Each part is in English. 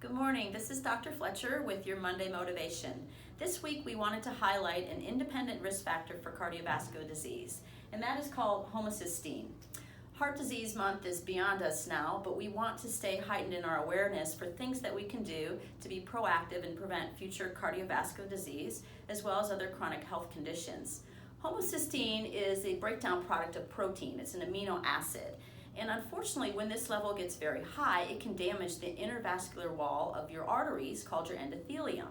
Good morning, this is Dr. Fletcher with your Monday Motivation. This week we wanted to highlight an independent risk factor for cardiovascular disease, and that is called homocysteine. Heart Disease Month is beyond us now, but we want to stay heightened in our awareness for things that we can do to be proactive and prevent future cardiovascular disease, as well as other chronic health conditions. Homocysteine is a breakdown product of protein. It's an amino acid. And unfortunately, when this level gets very high, it can damage the intervascular wall of your arteries, called your endothelium.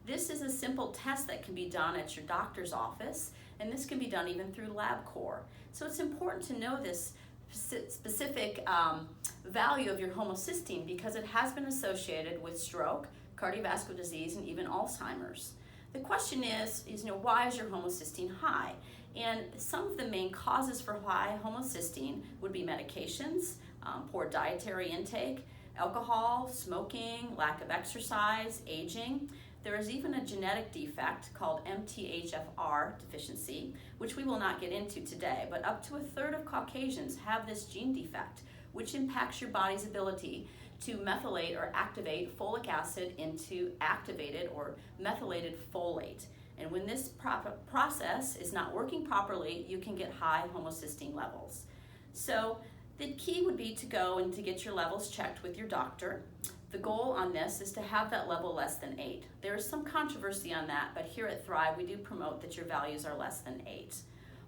This is a simple test that can be done at your doctor's office, and this can be done even through LabCorp. So it's important to know this specific value of your homocysteine because it has been associated with stroke, cardiovascular disease, and even Alzheimer's. The question is why is your homocysteine high? And some of the main causes for high homocysteine would be medications, poor dietary intake, alcohol, smoking, lack of exercise, aging. There is even a genetic defect called MTHFR deficiency, which we will not get into today, but up to a third of Caucasians have this gene defect, which impacts your body's ability to methylate or activate folic acid into activated or methylated folate. And when this process is not working properly, you can get high homocysteine levels. So the key would be to go and to get your levels checked with your doctor. The goal on this is to have that level less than 8. There is some controversy on that, but here at Thrive, we do promote that your values are less than 8.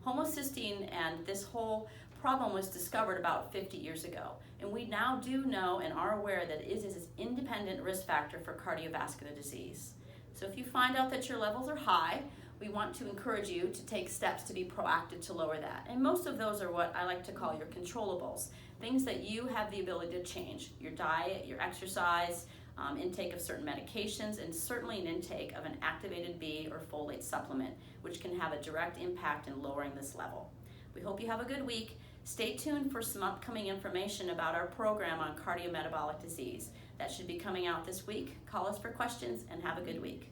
Homocysteine and this whole problem was discovered about 50 years ago. And we now do know and are aware that it is an independent risk factor for cardiovascular disease. So if you find out that your levels are high, we want to encourage you to take steps to be proactive to lower that. And most of those are what I like to call your controllables, things that you have the ability to change: your diet, your exercise, intake of certain medications, and certainly an intake of an activated B or folate supplement, which can have a direct impact in lowering this level. We hope you have a good week. Stay tuned for some upcoming information about our program on cardiometabolic disease. That should be coming out this week. Call us for questions and have a good week.